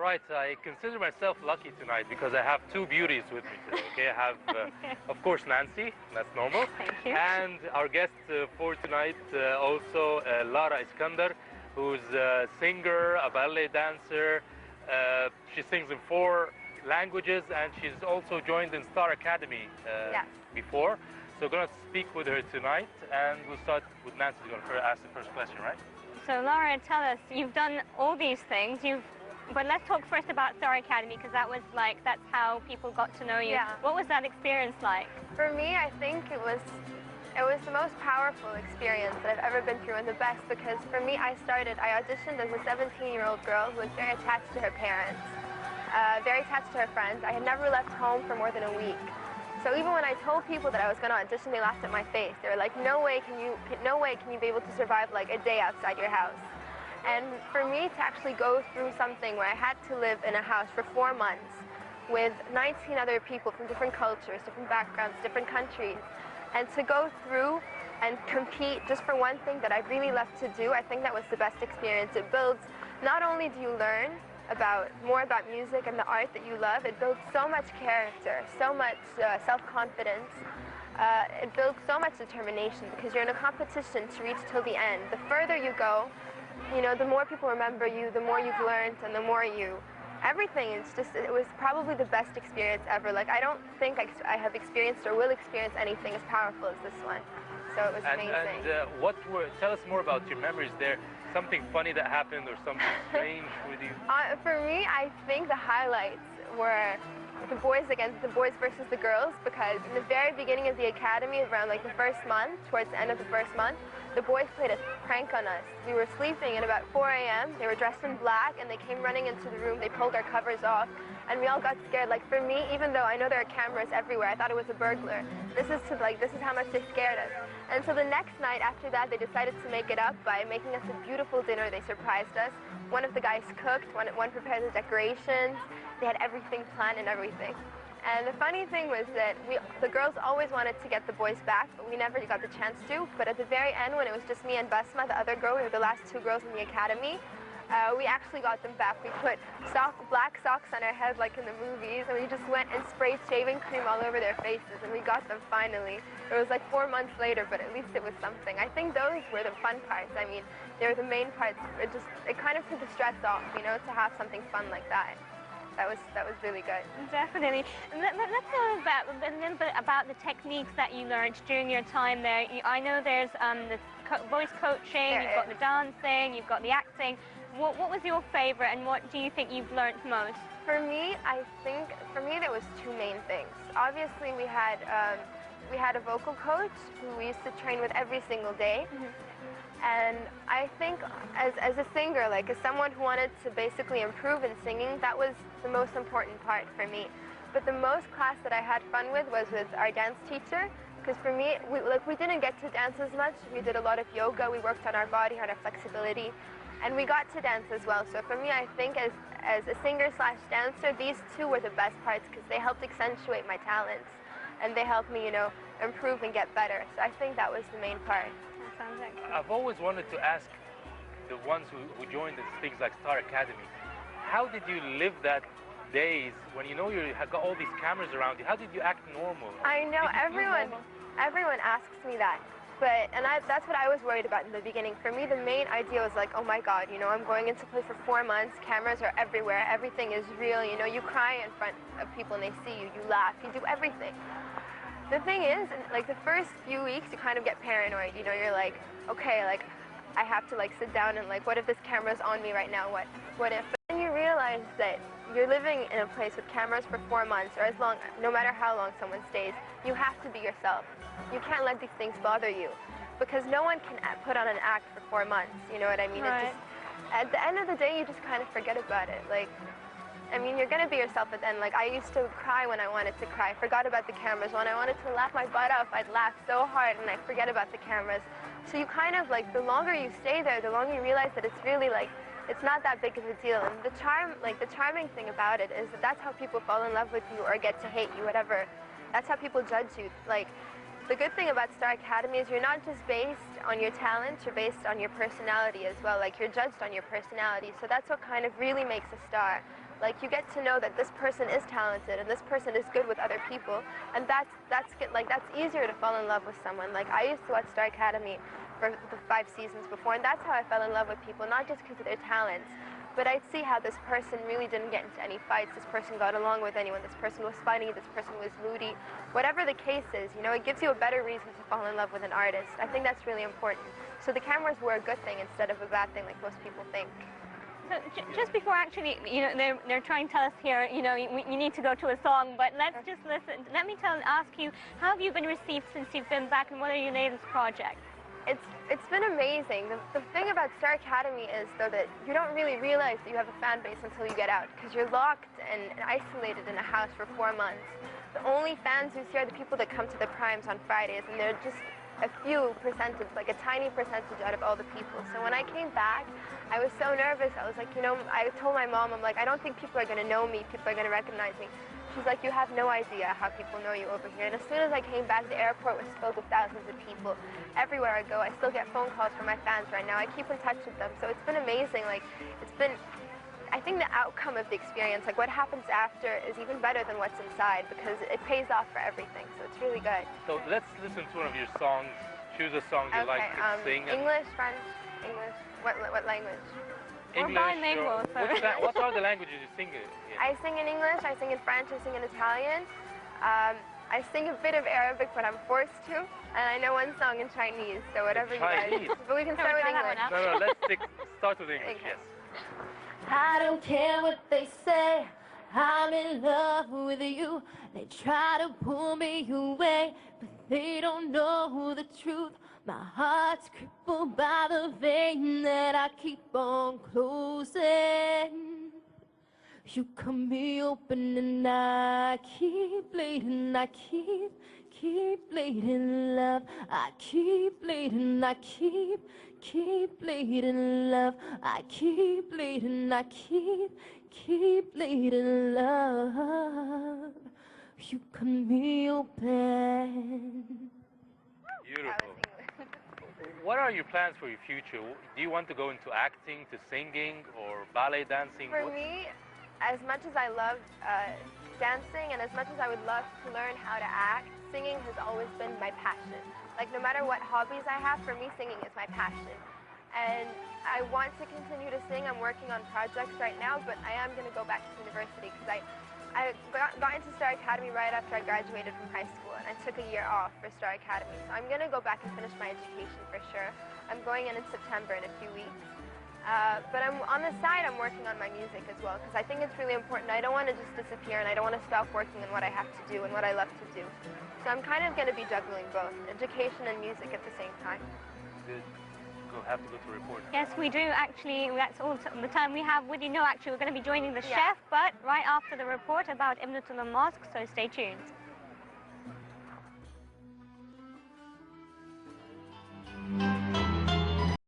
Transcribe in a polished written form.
right, I consider myself lucky tonight because I have two beauties with me today. Okay, I have, of course, Nancy. That's normal. Thank you. And our guest for tonight, also Lara Iskandar, who's a singer, a ballet dancer. She sings in 4 languages, and she's also joined in Star Academy before. So we're going to speak with her tonight, and we'll start with Nancy. We're going to ask the first question, right? So Lara, tell us, you've done all these things. But let's talk first about Star Academy, because that's how people got to know you. Yeah. What was that experience like? For me, I think it was the most powerful experience that I've ever been through, and the best, because for me, I auditioned as a 17-year-old girl who was very attached to her parents, very attached to her friends. I had never left home for more than a week. So even when I told people that I was going to audition, they laughed at my face. They were like, no way can you be able to survive like a day outside your house. And for me to actually go through something where I had to live in a house for 4 months with 19 other people from different cultures, different backgrounds, different countries, and to go through and compete just for one thing that I really love to do, I think that was the best experience. It builds, not only do you learn more about music and the art that you love, it builds so much character, so much self-confidence. It builds so much determination, because you're in a competition to reach till the end. The further you go, the more people remember you, the more you've learned, and the more everything. It was probably the best experience ever. Like, I don't think I have experienced or will experience anything as powerful as this one. So it was amazing. And tell us more about your memories there. Something funny that happened or something strange with you? For me, I think the highlights were the boys versus the girls, because in the very beginning of the academy, around like the first month, towards the end of the first month, the boys played a prank on us. We were sleeping at about 4 a.m. They were dressed in black, and they came running into the room. They pulled our covers off, and we all got scared. Like, for me, even though I know there are cameras everywhere, I thought it was a burglar. This is how much they scared us. And so the next night after that, they decided to make it up by making us a beautiful dinner. They surprised us. One of the guys cooked, one prepared the decorations. They had everything planned and everything. And the funny thing was that the girls always wanted to get the boys back, but we never got the chance to. But at the very end, when it was just me and Basma, the other girl, we were the last 2 girls in the academy, we actually got them back. We put black socks on our head like in the movies, and we just went and sprayed shaving cream all over their faces, and we got them finally. It was like 4 months later, but at least it was something. I think those were the fun parts. I mean, they were the main parts. It kind of took the stress off, to have something fun like that. That was really good. Definitely. Let's go a little bit about the techniques that you learned during your time there. I know there's the voice coaching, you've got the dancing, you've got the acting. What was your favorite, and what do you think you've learned most? For me, there was 2 main things. Obviously, we had a vocal coach who we used to train with every single day. And I think as a singer, like as someone who wanted to basically improve in singing, that was the most important part for me. But the most class that I had fun with was with our dance teacher, because for me, we didn't get to dance as much. We did a lot of yoga, we worked on our body, on our flexibility, and we got to dance as well. So for me, I think as a singer/dancer, these 2 were the best parts, because they helped accentuate my talents, and they helped me, improve and get better. So I think that was the main part. I've always wanted to ask the ones who joined things like Star Academy, how did you live that days when you have got all these cameras around you? How did you act normal? I know, everyone asks me that. That's what I was worried about in the beginning. For me, the main idea was like, oh my God, I'm going into play for 4 months, cameras are everywhere, everything is real, you cry in front of people and they see you, you laugh, you do everything. The thing is, like the first few weeks, you kind of get paranoid, you're like, okay, like I have to like sit down and like, what if this camera's on me right now, what if? But then you realize that you're living in a place with cameras for 4 months, or no matter how long someone stays, you have to be yourself. You can't let these things bother you, because no one can put on an act for 4 months, you know what I mean? Right. At the end of the day, you just kind of forget about it. Like, I mean, you're gonna be yourself at the end. Like, I used to cry when I wanted to cry, forgot about the cameras. When I wanted to laugh my butt off, I'd laugh so hard and I'd forget about the cameras. So you kind of, like, the longer you stay there, the longer you realize that it's really, like, it's not that big of a deal. And the charming thing about it is that that's how people fall in love with you or get to hate you, whatever. That's how people judge you. Like, the good thing about Star Academy is you're not just based on your talent, you're based on your personality as well. Like, you're judged on your personality. So that's what kind of really makes a star. Like, you get to know that this person is talented and this person is good with other people, and that's easier to fall in love with someone. Like, I used to watch Star Academy for the 5 seasons before, and that's how I fell in love with people, not just because of their talents, but I'd see how this person really didn't get into any fights, this person got along with anyone, this person was funny, this person was moody. Whatever the case is, you know, it gives you a better reason to fall in love with an artist. I think that's really important. So the cameras were a good thing instead of a bad thing like most people think. So just before actually, you know, they're trying to tell us here, you know, you need to go to a song, but let's just listen. Let me ask you, how have you been received since you've been back, and what are your latest projects? It's been amazing. The thing about Star Academy is, though, that you don't really realize that you have a fan base until you get out, because you're locked and isolated in a house for 4 months. The only fans you see are the people that come to the primes on Fridays, and they're just a few percentage, like a tiny percentage out of all the people. So when I came back, I was so nervous. I was like, you know, I told my mom, I'm like, I don't think people are going to know me, people are going to recognize me. She's like, you have no idea how people know you over here. And as soon as I came back, the airport was filled with thousands of people. Everywhere I go, I still get phone calls from my fans right now. I keep in touch with them. So it's been amazing. Like, it's been, I think the outcome of the experience, like what happens after, is even better than what's inside, because it pays off for everything. So it's really good. So let's listen to one of your songs. Choose a song you like to sing. English, French, English. What language? English. What are the languages you sing in? I sing in English, I sing in French, I sing in Italian. I sing a bit of Arabic, but I'm forced to. And I know one song in Chinese, so whatever you guys. But we can start with English. No, let's start with English, okay. Yes. I don't care what they say, I'm in love with you. They try to pull me away, but they don't know the truth. My heart's crippled by the vein that I keep on closing. You cut me open and I keep bleeding, I keep bleeding, love. I keep bleeding, I keep bleeding, love. I keep bleeding, I keep bleeding, love. You cut me open. Beautiful. What are your plans for your future? Do you want to go into acting, to singing, or ballet dancing? For me, as much as I love dancing and as much as I would love to learn how to act, singing has always been my passion. Like, no matter what hobbies I have, for me, singing is my passion. And I want to continue to sing. I'm working on projects right now, but I am going to go back to university because I got into Star Academy right after I graduated from high school, and I took a year off for Star Academy. So I'm going to go back and finish my education for sure. I'm going in September in a few weeks. But on the side, I'm working on my music as well, because I think it's really important. I don't want to just disappear, and I don't want to stop working on what I have to do and what I love to do. So I'm kind of going to be juggling both, education and music at the same time. Good. Have to go to report. Yes, we do actually. That's all the time we have with you. No, actually, we're going to be joining the chef, but right after the report about Ibn Mosque, so stay tuned.